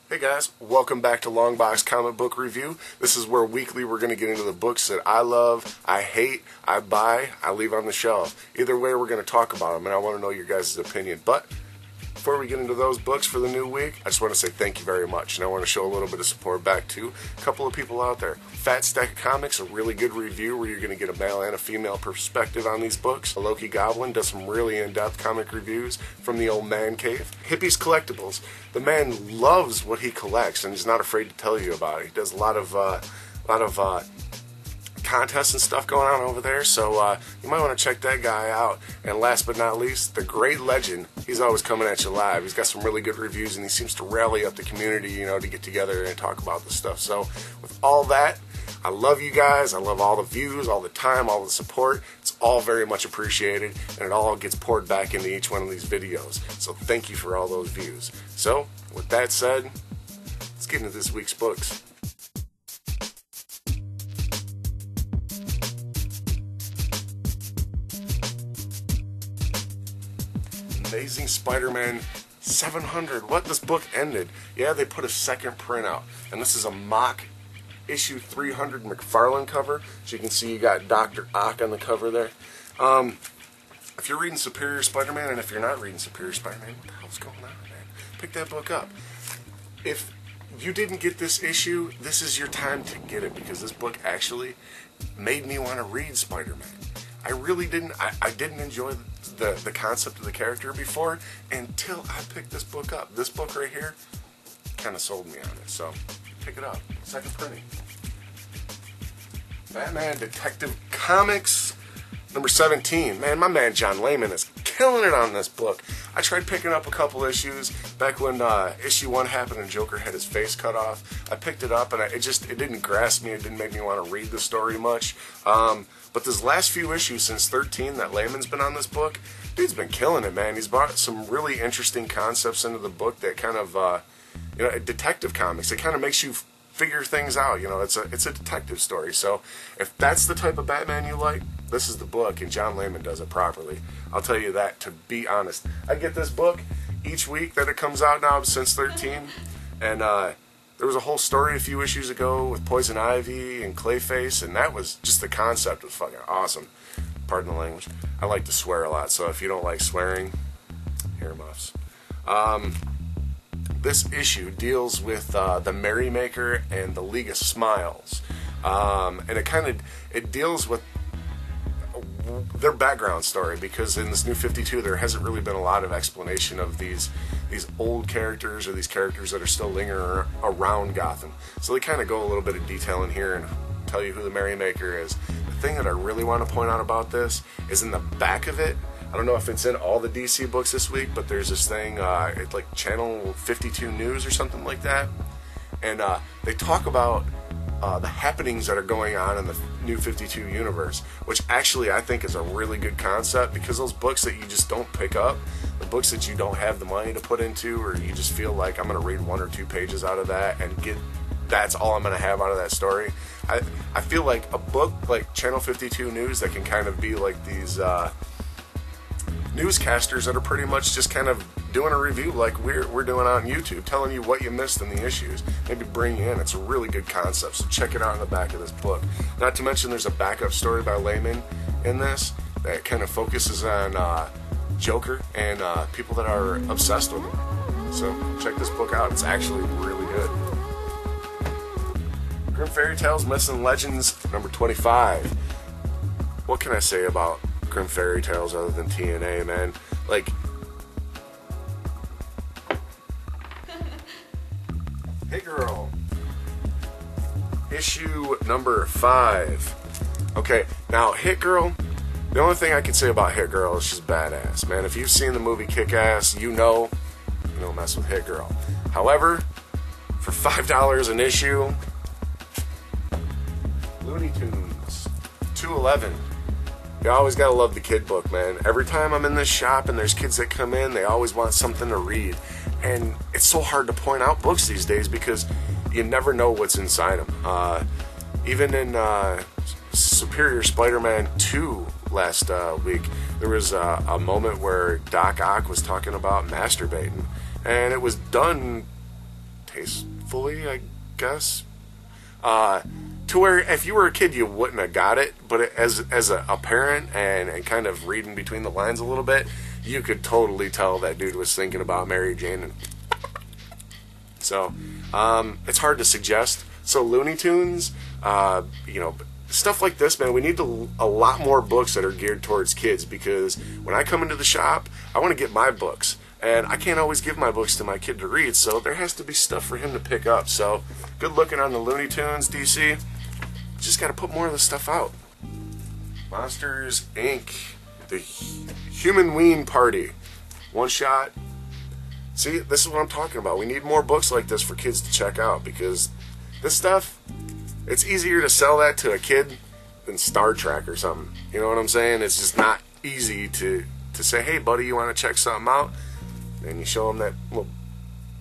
Hey guys, welcome back to Longbox Comic Book Review. This is where weekly we're going to get into the books that I love, I hate, I buy, I leave on the shelf. Either way, we're going to talk about them, and I want to know your guys' opinion. But before we get into those books for the new week, I just want to say thank you very much. And I want to show a little bit of support back to a couple of people out there. Fat Stack of Comics, a really good review where you're going to get a male and a female perspective on these books. Loki Goblin does some really in-depth comic reviews from the old man cave. Hippies Collectibles, the man loves what he collects and he's not afraid to tell you about it. He does a lot of contests and stuff going on over there, so you might want to check that guy out. And last but not least, the Great Legend. He's always coming at you live. He's got some really good reviews, and he seems to rally up the community, you know, to get together and talk about this stuff. So with all that, I love you guys. I love all the views, all the time, all the support. It's all very much appreciated, and it all gets poured back into each one of these videos. So thank you for all those views. So with that said, let's get into this week's books. Amazing Spider-Man 700. What? This book ended. Yeah, they put a second print out. And this is a mock issue 300 McFarlane cover. So you can see you got Dr. Ock on the cover there. If you're reading Superior Spider-Man, and if you're not reading Superior Spider-Man, what the hell's going on, man? Pick that book up. If you didn't get this issue, this is your time to get it, because this book actually made me want to read Spider-Man. I really didn't. I didn't enjoy the concept of the character before until I picked this book up. This book right here kind of sold me on it. So pick it up. Second printing. Batman Detective Comics number 17. Man, my man John Layman is killing it on this book. I tried picking up a couple issues back when issue 1 happened and Joker had his face cut off. I picked it up and it didn't grasp me. It didn't make me want to read the story much. But this last few issues since 13 that Layman's been on this book, dude's been killing it, man. He's brought some really interesting concepts into the book that kind of, you know, detective comics. It kind of makes you figure things out. You know, it's a detective story. So if that's the type of Batman you like, this is the book, and John Layman does it properly. I'll tell you that, to be honest. I get this book each week that it comes out now since 13, and there was a whole story a few issues ago with Poison Ivy and Clayface, and that was just the concept was fucking awesome. Pardon the language. I like to swear a lot, so if you don't like swearing, earmuffs. This issue deals with the Merrymaker and the League of Smiles, and it deals with their background story, because in this new 52 there hasn't really been a lot of explanation of these old characters, or these characters that are still lingering around Gotham. So they kind of go a little bit of detail in here and tell you who the Merrymaker is. The thing that I really want to point out about this is in the back of it. I don't know if it's in all the DC books this week, but there's this thing, it's like Channel 52 News or something like that, and they talk about the happenings that are going on in the new 52 universe, which actually I think is a really good concept, because those books that you just don't pick up, the books that you don't have the money to put into, or you just feel like I'm going to read 1 or 2 pages out of that and that's all I'm going to have out of that story. I feel like a book like Channel 52 News that can kind of be like these newscasters that are pretty much just kind of doing a review like we're doing on YouTube, telling you what you missed in the issues, maybe bring you in. It's a really good concept, so check it out in the back of this book. Not to mention there's a backup story by Layman in this that kind of focuses on Joker and people that are obsessed with him. So check this book out. It's actually really good. Grim Fairy Tales Missing Legends number 25. What can I say about Grim Fairy Tales other than TNA, man? Like, Hey Girl, issue number 5. Okay, now Hit Girl, the only thing I can say about Hit Girl is she's badass, man. If you've seen the movie Kick-Ass, you don't mess with Hit Girl. However, for $5 an issue, Looney Tunes 211. You always gotta love the kid book, man. Every time I'm in this shop and there's kids that come in, they always want something to read. And it's so hard to point out books these days because you never know what's inside them. Even in Superior Spider-Man 2 last week, there was a moment where Doc Ock was talking about masturbating. And it was done tastefully, I guess. To where if you were a kid, you wouldn't have got it, but as a parent and kind of reading between the lines a little bit, you could totally tell that dude was thinking about Mary Jane. And so it's hard to suggest. So Looney Tunes, stuff like this, man, we need a lot more books that are geared towards kids, because when I come into the shop, I want to get my books. And I can't always give my books to my kid to read, so there has to be stuff for him to pick up. So, good looking on the Looney Tunes, DC. Just got to put more of this stuff out. Monsters, Inc., the Human Ween Party. One shot. See, this is what I'm talking about. We need more books like this for kids to check out, because this stuff, it's easier to sell that to a kid than Star Trek or something. You know what I'm saying? It's just not easy to say, hey, buddy, you want to check something out? And you show them that little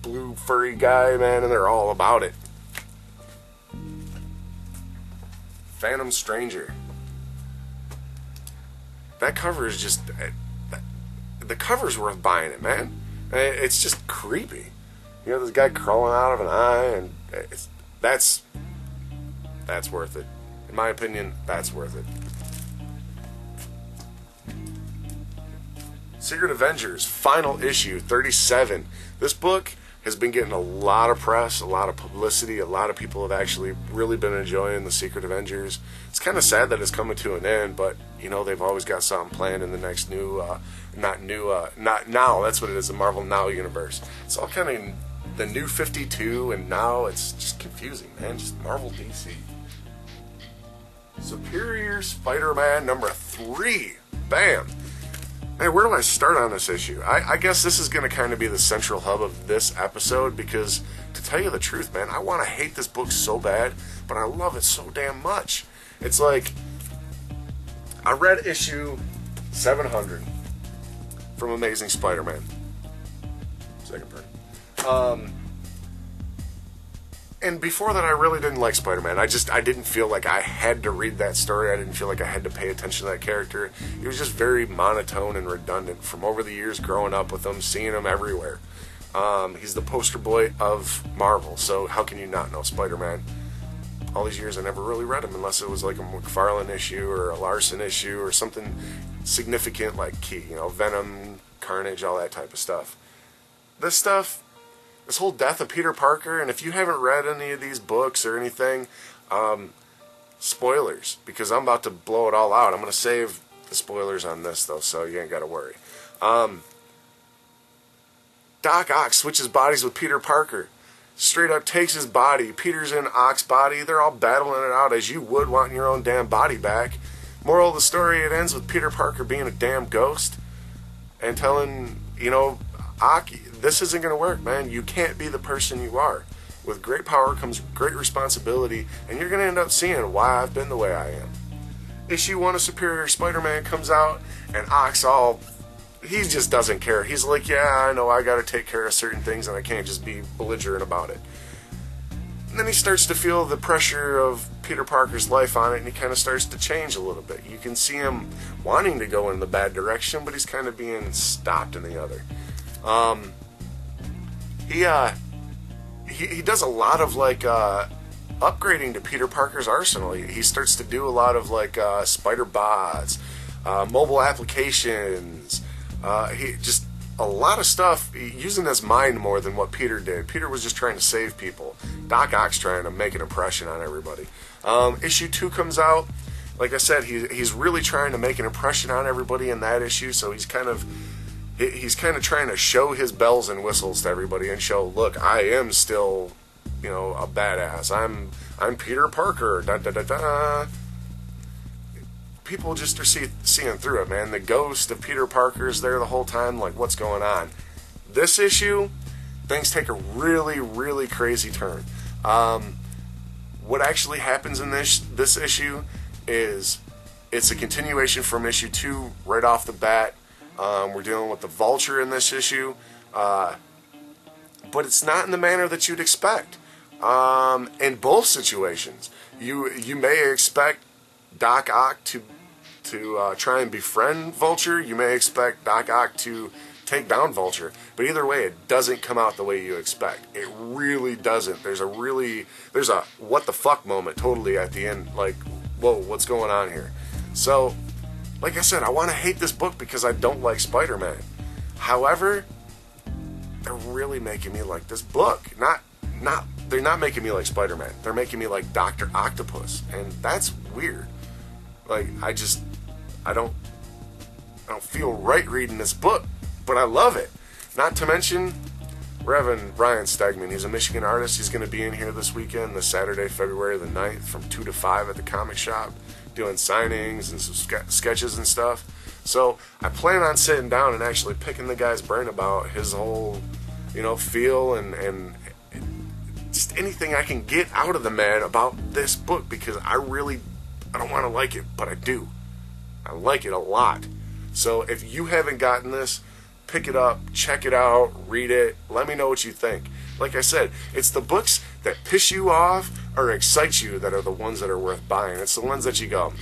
blue furry guy, man, and they're all about it. Phantom Stranger. That cover is just... the cover's worth buying it, man. It's just creepy. You know, this guy crawling out of an eye, and that's worth it. In my opinion, that's worth it. Secret Avengers, final issue, 37. This book has been getting a lot of press, a lot of publicity. A lot of people have actually really been enjoying the Secret Avengers. It's kind of sad that it's coming to an end, but, they've always got something planned in the next not now, that's what it is, the Marvel Now universe. It's all kind of the new 52, and now it's just confusing, man. Just Marvel DC. Superior Spider-Man number 3. Bam! Hey, where do I start on this issue? I guess this is going to kind of be the central hub of this episode, because, to tell you the truth, man, I want to hate this book so bad, but I love it so damn much. It's like, I read issue 700 from Amazing Spider-Man. Second part. And before that, I really didn't like Spider-Man. I didn't feel like I had to read that story. I didn't feel like I had to pay attention to that character. It was just very monotone and redundant from over the years growing up with him, seeing him everywhere. He's the poster boy of Marvel, so how can you not know Spider-Man? All these years I never really read him unless it was like a McFarlane issue or a Larson issue or something significant like Key, Venom, Carnage, all that type of stuff. This whole death of Peter Parker, and if you haven't read any of these books or anything, spoilers, because I'm about to blow it all out. I'm going to save the spoilers on this, though, so you ain't got to worry. Doc Ock switches bodies with Peter Parker. Straight up takes his body. Peter's in Ock's body. They're all battling it out as you would wanting your own damn body back. Moral of the story, it ends with Peter Parker being a damn ghost and telling, Ock, this isn't going to work, man. You can't be the person you are. With great power comes great responsibility, and you're going to end up seeing why I've been the way I am. Issue 1 of Superior Spider-Man comes out, and Ock's he just doesn't care. He's like, yeah, I know I got to take care of certain things, and I can't just be belligerent about it. And then he starts to feel the pressure of Peter Parker's life on it, and he kind of starts to change a little bit. You can see him wanting to go in the bad direction, but he's kind of being stopped in the other. He does a lot of upgrading to Peter Parker's arsenal. He starts to do a lot of spider bots, mobile applications. He just a lot of stuff using his mind more than what Peter did. Peter was just trying to save people. Doc Ock's trying to make an impression on everybody. Issue 2 comes out. Like I said, he's really trying to make an impression on everybody in that issue. So he's kind of trying to show his bells and whistles to everybody and show, look, I am still, a badass. I'm Peter Parker. Da da da da. People just are seeing through it, man. The ghost of Peter Parker is there the whole time. Like, what's going on? This issue, things take a really, really crazy turn. What actually happens in this issue is it's a continuation from issue 2 right off the bat. We're dealing with the Vulture in this issue, but it's not in the manner that you'd expect. In both situations, you may expect Doc Ock to try and befriend Vulture. You may expect Doc Ock to take down Vulture. But either way, it doesn't come out the way you expect. It really doesn't. There's a what the fuck moment totally at the end, like, whoa, what's going on here? So, like I said, I want to hate this book because I don't like Spider-Man. However, they're really making me like this book. They're not making me like Spider-Man. They're making me like Dr. Octopus, and that's weird. Like, I don't feel right reading this book, but I love it. Not to mention, we're having Ryan Stegman. He's a Michigan artist. He's going to be in here this weekend, this Saturday, February the 9th, from 2 to 5 at the comic shop, doing signings and some sketches and stuff. So I plan on sitting down and actually picking the guy's brain about his whole, feel and just anything I can get out of the man about this book, because I don't want to like it, but I do. I like it a lot. So if you haven't gotten this, pick it up, check it out, read it, let me know what you think. Like I said, it's the books that piss you off or excite you that are the ones that are worth buying. It's the ones that you go,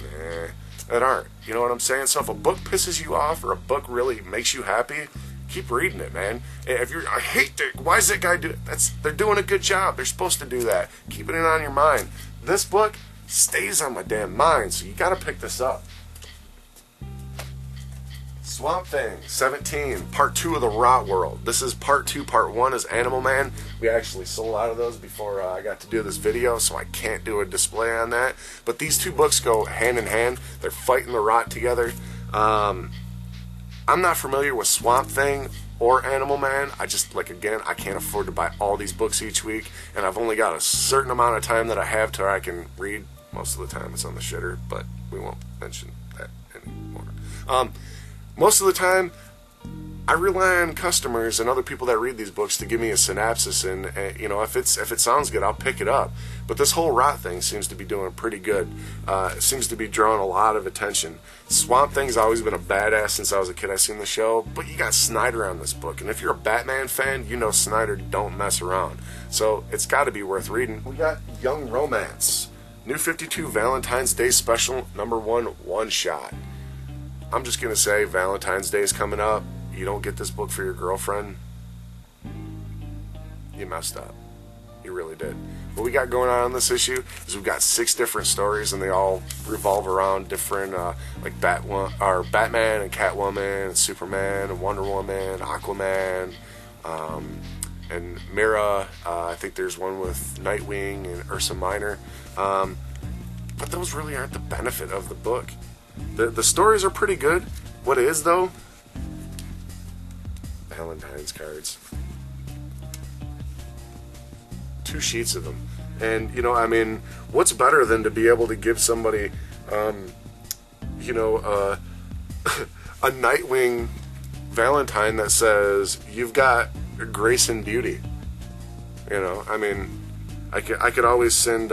that aren't. You know what I'm saying? So if a book pisses you off or a book really makes you happy, keep reading it, man. If I hate that, why is that guy doing it? They're doing a good job. They're supposed to do that. Keeping it on your mind. This book stays on my damn mind, so you gotta pick this up. Swamp Thing 17, part 2 of the Rot World. This is part 2. Part 1 is Animal Man. We actually sold out of those before I got to do this video, so I can't do a display on that. But these two books go hand in hand. They're fighting the rot together. I'm not familiar with Swamp Thing or Animal Man. I can't afford to buy all these books each week, and I've only got a certain amount of time that I have to where I can read. Most of the time it's on the shitter, but we won't mention that anymore. Most of the time, I rely on customers and other people that read these books to give me a synopsis, and if it sounds good, I'll pick it up. But this whole rot thing seems to be doing pretty good. It seems to be drawing a lot of attention. Swamp Thing's always been a badass since I was a kid. I've seen the show, but you got Snyder on this book, and if you're a Batman fan, you know Snyder don't mess around. So it's got to be worth reading. We got Young Romance, New 52 Valentine's Day Special, #1 one-shot. I'm just going to say Valentine's Day is coming up. You don't get this book for your girlfriend, you messed up. You really did. What we got going on in this issue is we've got 6 different stories, and they all revolve around different, like Batman and Catwoman and Superman and Wonder Woman, Aquaman, and Mira. I think there's one with Nightwing and Ursa Minor. But those really aren't the benefit of the book. The stories are pretty good. What is, though? Valentine's cards. 2 sheets of them. And, what's better than to be able to give somebody, a Nightwing Valentine that says, you've got grace and beauty. I could always send,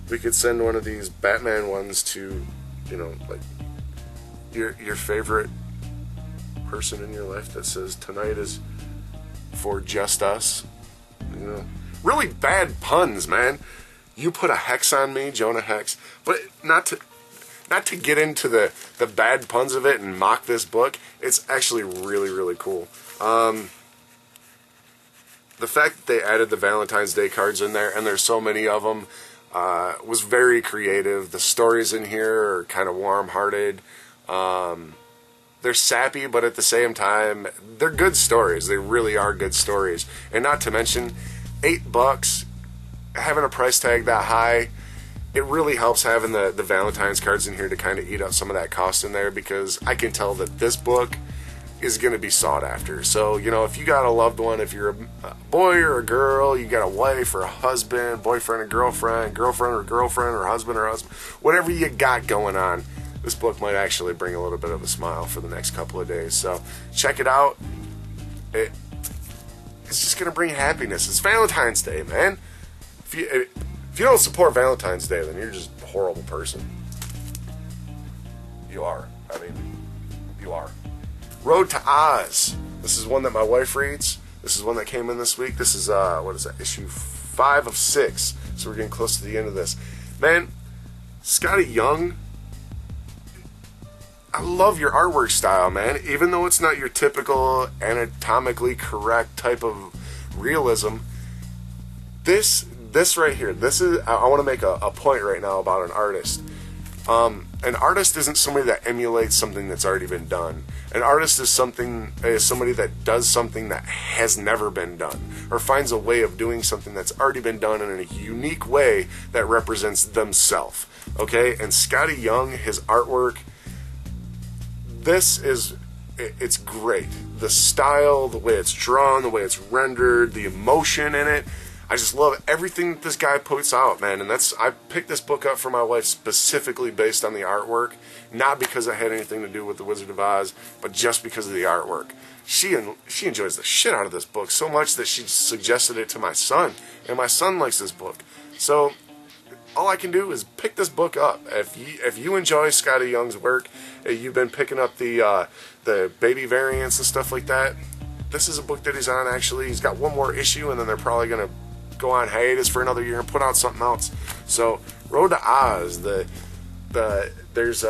we could send one of these Batman ones to, like your favorite person in your life that says tonight is for just us. Really bad puns, man. You put a hex on me, Jonah Hex, but not to get into the bad puns of it and mock this book. It's actually really, really cool. The fact that they added the Valentine's Day cards in there, and there's so many of them, was very creative. The stories in here are kind of warm-hearted. They're sappy, but at the same time, they're good stories. They really are good stories. And not to mention, $8, having a price tag that high, it really helps having the Valentine's cards in here to kind of eat up some of that cost in there, because I can tell that this book is going to be sought after. So, if you got a loved one, if you're a boy or a girl, you got a wife or a husband, boyfriend or girlfriend, or husband, whatever you got going on, this book might actually bring a little bit of a smile for the next couple of days. So, check it out. It's just going to bring happiness. It's Valentine's Day, man. If you don't support Valentine's Day, then you're just a horrible person. You are. You are. Road to Oz. This is one that my wife reads. This is one that came in this week. This is, issue 5 of 6. So we're getting close to the end of this. Man, Scotty Young, I love your artwork style, man. Even though it's not your typical anatomically correct type of realism, this right here, this is, I want to make a point right now about an artist. An artist isn't somebody that emulates something that's already been done. An artist is somebody that does something that has never been done, or finds a way of doing something that's already been done in a unique way that represents themselves. Okay, and Scotty Young, his artwork, it's great. The style, the way it's drawn, the way it's rendered, the emotion in it. I just love everything that this guy puts out, man. And I picked this book up for my wife specifically based on the artwork, not because it had anything to do with The Wizard of Oz, but just because of the artwork. She enjoys the shit out of this book so much that she suggested it to my son, and my son likes this book. So all I can do is pick this book up. If you enjoy Scotty Young's work, you've been picking up the baby variants and stuff like that, this is a book that he's on. Actually, he's got one more issue, and then they're probably going to go on hiatus for another year and put out something else. So Road to Oz, there's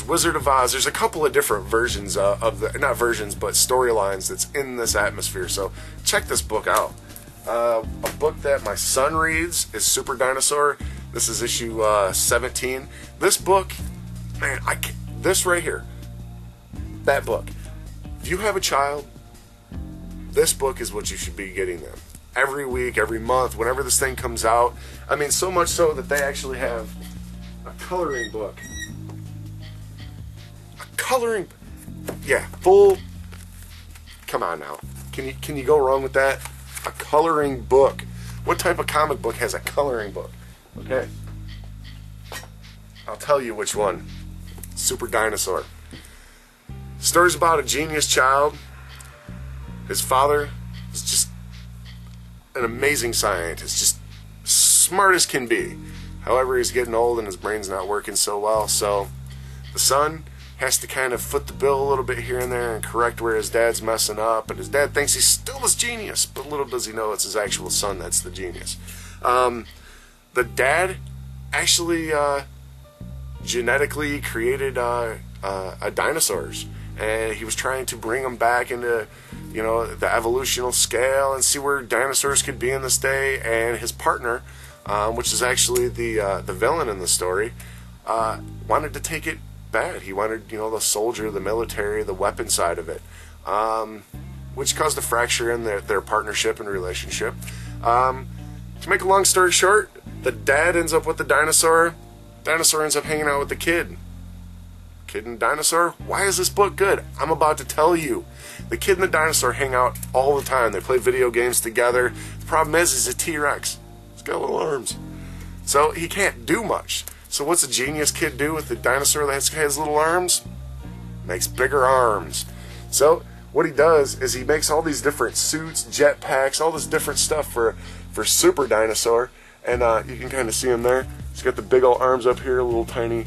Wizard of Oz. There's a couple of different versions of the, not versions, but storylines that's in this atmosphere. So check this book out. A book that my son reads is Super Dinosaur. This is issue 17. This book, man, this right here, that book. If you have a child, this book is what you should be getting them. Every week, every month, whenever this thing comes out. I mean, so much so that they actually have a coloring book. Yeah, full. Come on now. Can you go wrong with that? A coloring book. What type of comic book has a coloring book? Okay. I'll tell you which one. Super Dinosaur. Stories about a genius child. His father is just an amazing scientist, just smart as can be. However, he's getting old and his brain's not working so well, so the son has to kind of foot the bill a little bit here and there and correct where his dad's messing up, and his dad thinks he's still his genius, but little does he know it's his actual son that's the genius. The dad actually genetically created dinosaurs, and he was trying to bring them back into, you know, the evolutional scale and see where dinosaurs could be in this day. And his partner, which is actually the villain in the story, wanted to take it bad. He wanted, you know, the soldier, the military, the weapon side of it, which caused a fracture in their partnership and relationship. To make a long story short, the dad ends up with the dinosaur. Dinosaur ends up hanging out with the kid. Kid and dinosaur, why is this book good? I'm about to tell you. The kid and the dinosaur hang out all the time. They play video games together. The problem is he's a T-Rex. He's got little arms. So he can't do much. So what's a genius kid do with the dinosaur that has little arms? Makes bigger arms. So what he does is he makes all these different suits, jetpacks, all this different stuff for Super Dinosaur. And you can kind of see him there. He's got the big old arms up here, little tiny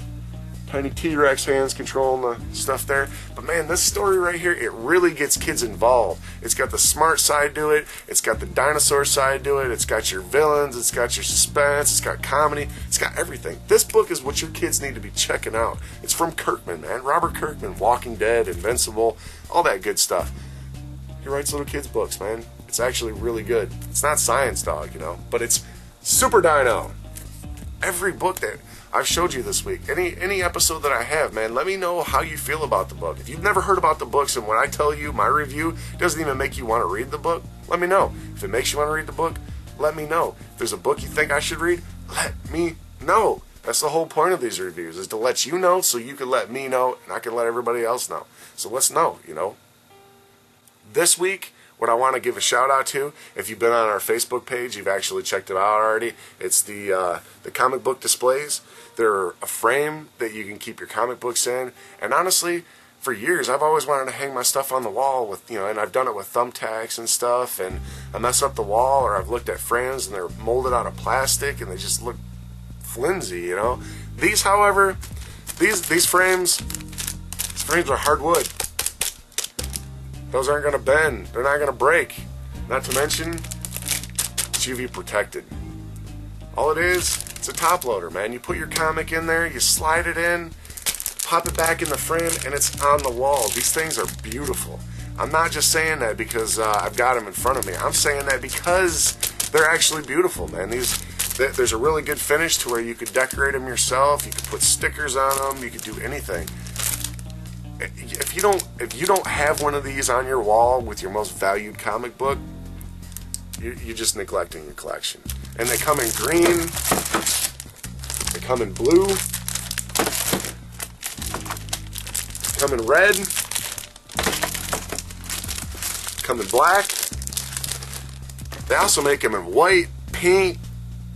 T-Rex hands controlling the stuff there. But man, this story right here, it really gets kids involved. It's got the smart side to it. It's got the dinosaur side to it. It's got your villains. It's got your suspense. It's got comedy. It's got everything. This book is what your kids need to be checking out. It's from Kirkman, man. Robert Kirkman, Walking Dead, Invincible, all that good stuff. He writes little kids' books, man. It's actually really good. It's not Science Dog, you know, but it's Super Dino. Every book that I've showed you this week, any episode that I have, man, let me know how you feel about the book. If you've never heard about the books and when I tell you my review doesn't even make you want to read the book, let me know. If it makes you want to read the book, let me know. If there's a book you think I should read, let me know. That's the whole point of these reviews, is to let you know so you can let me know and I can let everybody else know. So let's know, you know. This week, what I want to give a shout out to, if you've been on our Facebook page, you've actually checked it out already. It's the comic book displays. They're a frame that you can keep your comic books in. And honestly, for years, I've always wanted to hang my stuff on the wall with, you know, and I've done it with thumbtacks and stuff. And I mess up the wall, or I've looked at frames and they're molded out of plastic and they just look flimsy, you know. These, however, these frames are hardwood. Those aren't going to bend. They're not going to break. Not to mention, it's UV protected. All it is, it's a top loader, man. You put your comic in there, you slide it in, pop it back in the frame, and it's on the wall. These things are beautiful. I'm not just saying that because I've got them in front of me. I'm saying that because they're actually beautiful, man. There's a really good finish to where you could decorate them yourself. You could put stickers on them. You could do anything. If you don't have one of these on your wall with your most valued comic book, you're just neglecting your collection. And they come in green. They come in blue. Come in red. Come in black. They also make them in white, pink,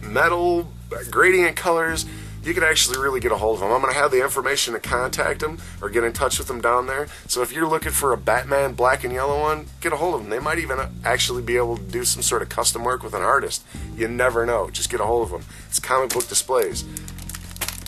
metal, gradient colors. You can actually really get a hold of them. I'm going to have the information to contact them or get in touch with them down there. So if you're looking for a Batman black and yellow one, get a hold of them. They might even actually be able to do some sort of custom work with an artist. You never know. Just get a hold of them. It's comic book displays.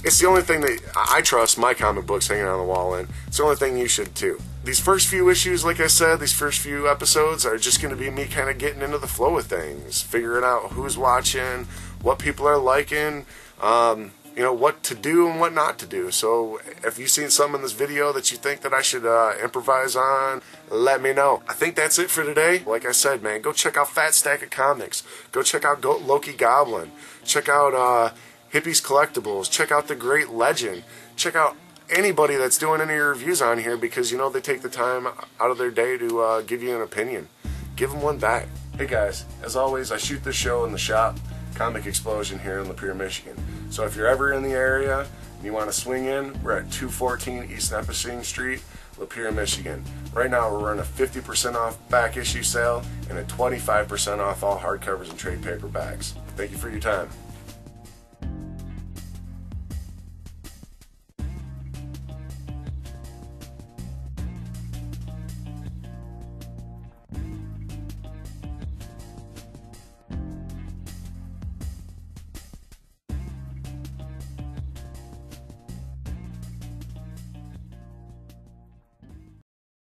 It's the only thing that I trust my comic books hanging on the wall in. It's the only thing you should too. These first few issues, like I said, these first few episodes are just going to be me kind of getting into the flow of things, figuring out who's watching, what people are liking, you know, what to do and what not to do. So if you've seen something in this video that you think that I should improvise on, let me know. I think that's it for today. Like I said, man, go check out Fat Stack of Comics. Go check out Loki Goblin. Check out Hippies Collectibles. Check out The Great Legend. Check out anybody that's doing any reviews on here, because, you know, they take the time out of their day to give you an opinion. Give them one back. Hey guys, as always, I shoot this show in the shop, Comic Explosion, here in Lapeer, Michigan. So if you're ever in the area and you want to swing in, we're at 214 East Nipissing Street, Lapeer, Michigan. Right now we're running a 50% off back issue sale and a 25% off all hardcovers and trade paperbacks. Thank you for your time.